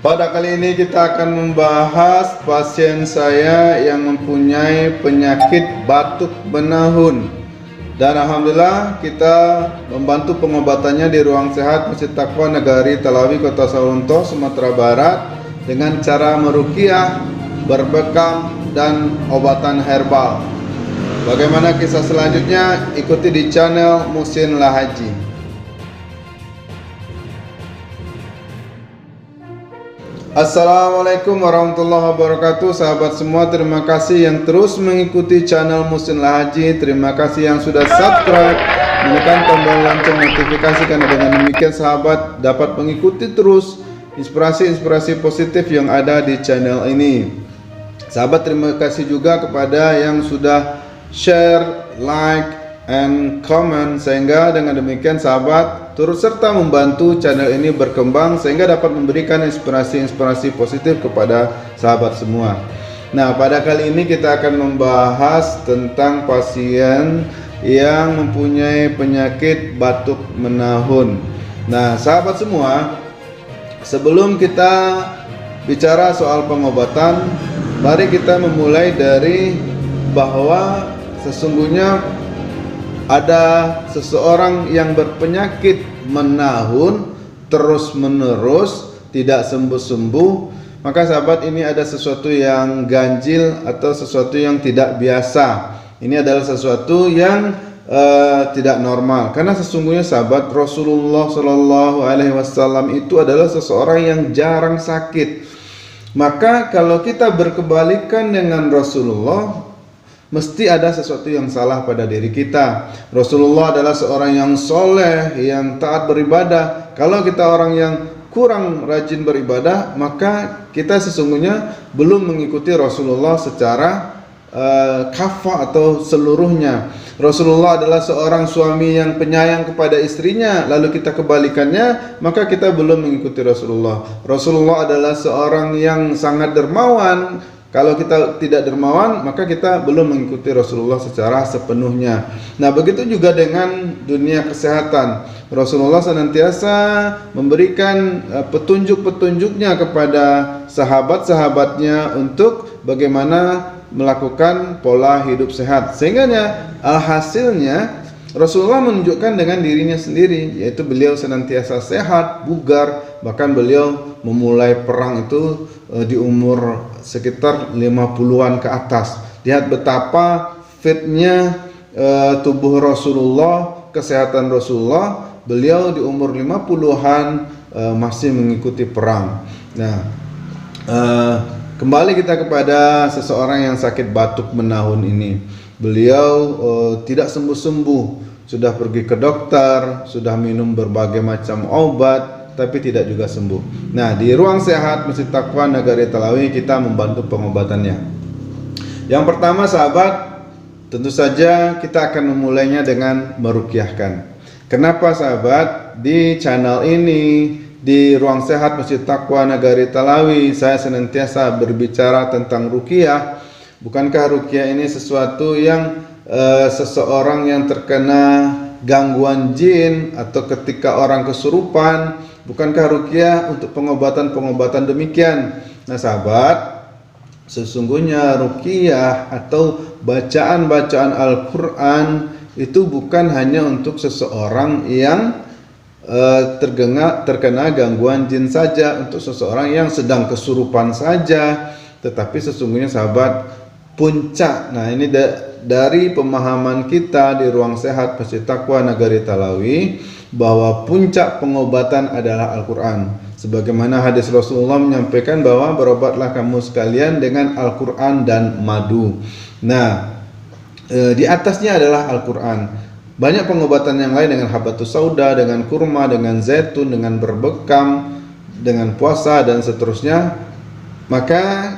Pada kali ini kita akan membahas pasien saya yang mempunyai penyakit batuk menahun. Dan alhamdulillah kita membantu pengobatannya di Ruang Sehat Masjid Taqwa Negari Talawi, Kota Sawunto, Sumatera Barat dengan cara meruqyah, berbekam, dan obatan herbal. Bagaimana kisah selanjutnya? Ikuti di channel Muhsin Lahaji. Assalamualaikum warahmatullahi wabarakatuh. Sahabat semua, terima kasih yang terus mengikuti channel Muhsin Lahaji. Terima kasih yang sudah subscribe, menekan tombol lonceng notifikasi, karena dengan demikian sahabat dapat mengikuti terus inspirasi-inspirasi positif yang ada di channel ini. Sahabat, terima kasih juga kepada yang sudah share, like, and comment, sehingga dengan demikian sahabat turut serta membantu channel ini berkembang sehingga dapat memberikan inspirasi-inspirasi positif kepada sahabat semua. Nah, pada kali ini kita akan membahas tentang pasien yang mempunyai penyakit batuk menahun. Nah, sahabat semua, sebelum kita bicara soal pengobatan, mari kita memulai dari bahwa sesungguhnya ada seseorang yang berpenyakit menahun terus-menerus tidak sembuh-sembuh, maka sahabat, ini ada sesuatu yang ganjil atau sesuatu yang tidak biasa. Ini adalah sesuatu yang tidak normal, karena sesungguhnya sahabat, Rasulullah Shallallahu Alaihi Wasallam itu adalah seseorang yang jarang sakit. Maka kalau kita berkebalikan dengan Rasulullah, mesti ada sesuatu yang salah pada diri kita. Rasulullah adalah seorang yang soleh, yang taat beribadah. Kalau kita orang yang kurang rajin beribadah, maka kita sesungguhnya belum mengikuti Rasulullah secara kafah atau seluruhnya. Rasulullah adalah seorang suami yang penyayang kepada istrinya, lalu kita kebalikannya, maka kita belum mengikuti Rasulullah. Rasulullah adalah seorang yang sangat dermawan. Kalau kita tidak dermawan, maka kita belum mengikuti Rasulullah secara sepenuhnya. Nah, begitu juga dengan dunia kesehatan. Rasulullah senantiasa memberikan petunjuk-petunjuknya kepada sahabat-sahabatnya untuk bagaimana melakukan pola hidup sehat. Sehingga hasilnya Rasulullah menunjukkan dengan dirinya sendiri, yaitu beliau senantiasa sehat, bugar, bahkan beliau memulai perang itu di umur sekitar 50-an ke atas. Lihat betapa fitnya tubuh Rasulullah, kesehatan Rasulullah. Beliau di umur 50-an masih mengikuti perang. Nah, kembali kita kepada seseorang yang sakit batuk menahun ini. Beliau tidak sembuh-sembuh, sudah pergi ke dokter, sudah minum berbagai macam obat, tapi tidak juga sembuh. Nah, di Ruang Sehat Masjid Taqwa Negari Talawi kita membantu pengobatannya. Yang pertama sahabat, tentu saja kita akan memulainya dengan meruqyahkan. Kenapa sahabat? Di channel ini, di Ruang Sehat Masjid Taqwa Negari Talawi, saya senantiasa berbicara tentang ruqyah. Bukankah ruqyah ini sesuatu yang seseorang yang terkena gangguan jin atau ketika orang kesurupan, bukankah ruqyah untuk pengobatan-pengobatan demikian? Nah sahabat, sesungguhnya ruqyah atau bacaan-bacaan Al-Quran itu bukan hanya untuk seseorang yang terkena gangguan jin saja, untuk seseorang yang sedang kesurupan saja, tetapi sesungguhnya sahabat, puncak, nah ini dari pemahaman kita di Ruang Sehat Masjid Taqwa Negari Talawi, bahwa puncak pengobatan adalah Al-Quran. Sebagaimana hadis Rasulullah menyampaikan bahwa berobatlah kamu sekalian dengan Al-Quran dan madu. Nah, di atasnya adalah Al-Quran. Banyak pengobatan yang lain dengan habatus sauda, dengan kurma, dengan zaitun, dengan berbekam, dengan puasa dan seterusnya. Maka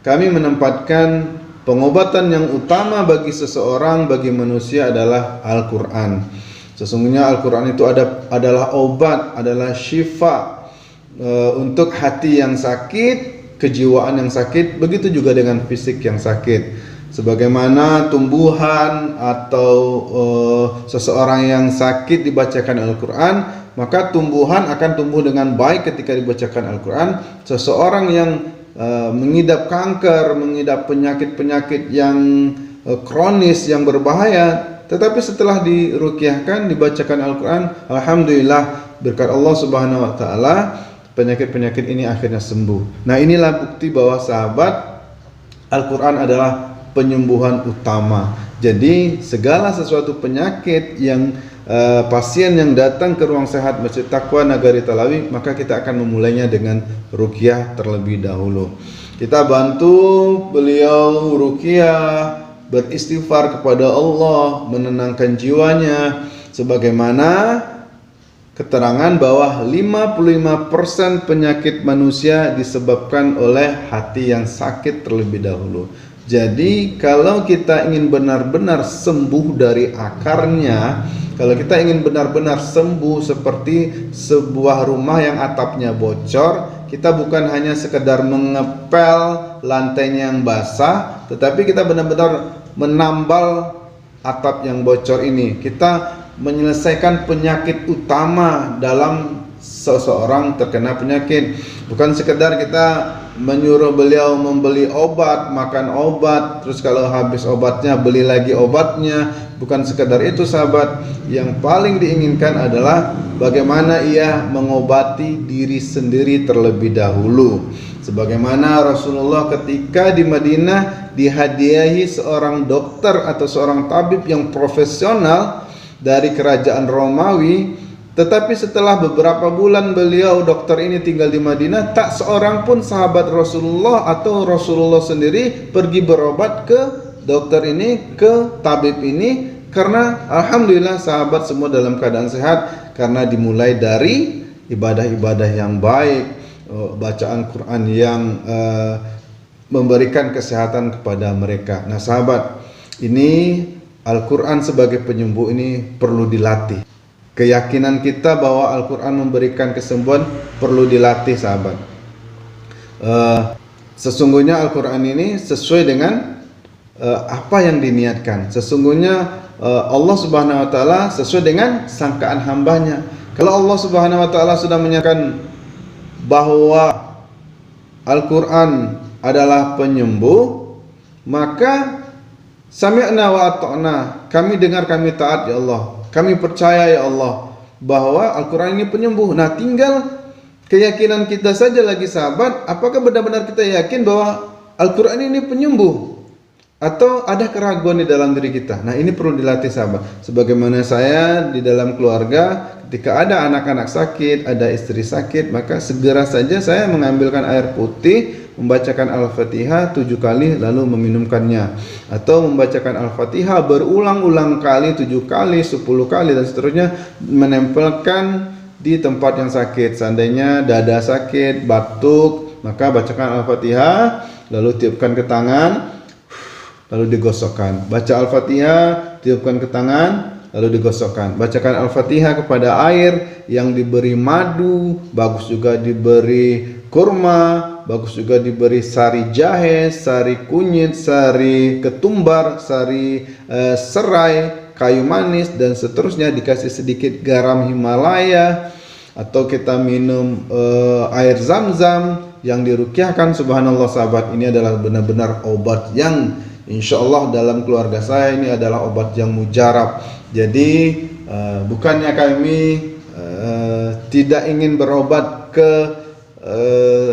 kami menempatkan pengobatan yang utama bagi seseorang, bagi manusia adalah Al-Quran. Sesungguhnya Al-Quran itu adalah obat, adalah syifa untuk hati yang sakit, kejiwaan yang sakit, begitu juga dengan fisik yang sakit. Sebagaimana tumbuhan atau seseorang yang sakit dibacakan Al-Quran, maka tumbuhan akan tumbuh dengan baik ketika dibacakan Al-Quran. Seseorang yang mengidap kanker, mengidap penyakit-penyakit yang kronis, yang berbahaya, tetapi setelah diruqyahkan, dibacakan Al-Quran, alhamdulillah berkat Allah Subhanahu wa taala, penyakit-penyakit ini akhirnya sembuh. Nah, inilah bukti bahwa sahabat, Al-Quran adalah penyembuhan utama. Jadi segala sesuatu penyakit yang pasien yang datang ke ruang sehat Masjid Taqwa Nagari Talawi, maka kita akan memulainya dengan ruqyah terlebih dahulu. Kita bantu beliau ruqyah, beristighfar kepada Allah, menenangkan jiwanya, sebagaimana keterangan bahwa 55% penyakit manusia disebabkan oleh hati yang sakit terlebih dahulu. Jadi kalau kita ingin benar-benar sembuh dari akarnya, kalau kita ingin benar-benar sembuh seperti sebuah rumah yang atapnya bocor, kita bukan hanya sekedar mengepel lantainya yang basah, tetapi kita benar-benar menambal atap yang bocor ini. Kita menyelesaikan penyakit utama dalam seseorang terkena penyakit. Bukan sekedar kita menyuruh beliau membeli obat, makan obat, terus kalau habis obatnya beli lagi obatnya. Bukan sekedar itu sahabat. Yang paling diinginkan adalah bagaimana ia mengobati diri sendiri terlebih dahulu. Sebagaimana Rasulullah ketika di Madinah dihadiahi seorang dokter atau seorang tabib yang profesional dari kerajaan Romawi, tetapi setelah beberapa bulan beliau dokter ini tinggal di Madinah, tak seorang pun sahabat Rasulullah atau Rasulullah sendiri pergi berobat ke dokter ini, ke tabib ini, karena alhamdulillah sahabat semua dalam keadaan sehat karena dimulai dari ibadah-ibadah yang baik, bacaan Quran yang memberikan kesehatan kepada mereka. Nah sahabat, ini Al-Quran sebagai penyembuh ini perlu dilatih. Keyakinan kita bahwa Al-Quran memberikan kesembuhan perlu dilatih sahabat. Sesungguhnya Al-Quran ini sesuai dengan apa yang diniatkan. Sesungguhnya Allah Subhanahu wa taala sesuai dengan sangkaan hambanya. Kalau Allah Subhanahu wa taala sudah menyatakan bahwa Al-Quran adalah penyembuh, maka sami'na wa ata'na, kami dengar, kami taat ya Allah, kami percaya ya Allah bahwa Al-Quran ini penyembuh. Nah, tinggal keyakinan kita saja lagi sahabat, apakah benar-benar kita yakin bahwa Al-Quran ini penyembuh atau ada keraguan di dalam diri kita? Nah, ini perlu dilatih sahabat. Sebagaimana saya di dalam keluarga, ketika ada anak-anak sakit, ada istri sakit, maka segera saja saya mengambilkan air putih, membacakan Al-Fatihah 7 kali lalu meminumkannya, atau membacakan Al-Fatihah berulang-ulang kali, 7 kali, 10 kali dan seterusnya, menempelkan di tempat yang sakit. Seandainya dada sakit, batuk, maka bacakan Al-Fatihah lalu tiupkan ke tangan lalu digosokkan. Baca Al-Fatihah, tiupkan ke tangan lalu digosokkan. Bacakan Al-Fatihah kepada air yang diberi madu, bagus juga diberi kurma, bagus juga diberi sari jahe, sari kunyit, sari ketumbar, sari serai, kayu manis dan seterusnya, dikasih sedikit garam Himalaya, atau kita minum air zam-zam yang diruqyahkan. Subhanallah sahabat, ini adalah benar-benar obat yang insya Allah dalam keluarga saya ini adalah obat yang mujarab. Jadi bukannya kami tidak ingin berobat ke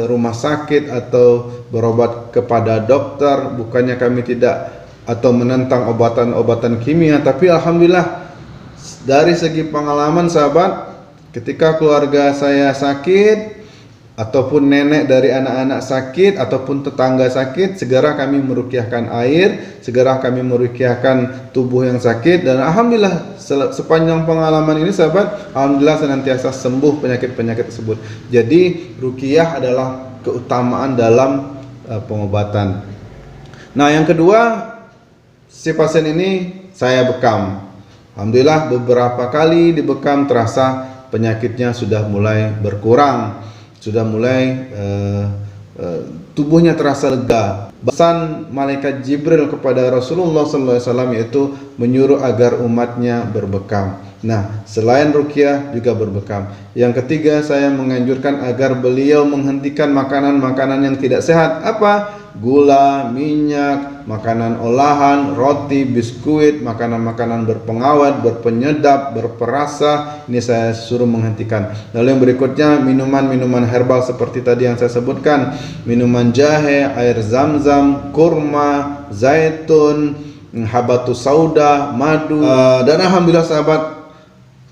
rumah sakit atau berobat kepada dokter, bukannya kami tidak atau menentang obatan-obatan kimia, tapi alhamdulillah dari segi pengalaman sahabat, ketika keluarga saya sakit ataupun nenek dari anak-anak sakit ataupun tetangga sakit, segera kami meruqyahkan air, segera kami meruqyahkan tubuh yang sakit, dan alhamdulillah sepanjang pengalaman ini sahabat, alhamdulillah senantiasa sembuh penyakit-penyakit tersebut. Jadi ruqyah adalah keutamaan dalam pengobatan. Nah, yang kedua, si pasien ini saya bekam. Alhamdulillah beberapa kali dibekam terasa penyakitnya sudah mulai berkurang, sudah mulai tubuhnya terasa lega. Pesan malaikat Jibril kepada Rasulullah SAW yaitu menyuruh agar umatnya berbekam. Nah, selain ruqyah juga berbekam. Yang ketiga, saya menganjurkan agar beliau menghentikan makanan-makanan yang tidak sehat. Apa? Gula, minyak, makanan olahan, roti, biskuit, makanan-makanan berpengawet, berpenyedap, berperasa. Ini saya suruh menghentikan. Lalu yang berikutnya, minuman-minuman herbal seperti tadi yang saya sebutkan. Minuman jahe, air zam-zam, kurma, zaitun, habatus sauda, madu. Dan alhamdulillah sahabat,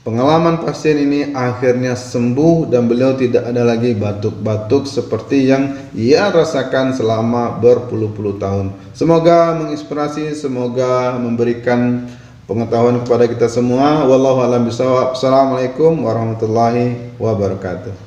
pengalaman pasien ini akhirnya sembuh dan beliau tidak ada lagi batuk-batuk seperti yang ia rasakan selama berpuluh-puluh tahun. Semoga menginspirasi, semoga memberikan pengetahuan kepada kita semua. Wallahu a'lam bishawab. Assalamualaikum warahmatullahi wabarakatuh.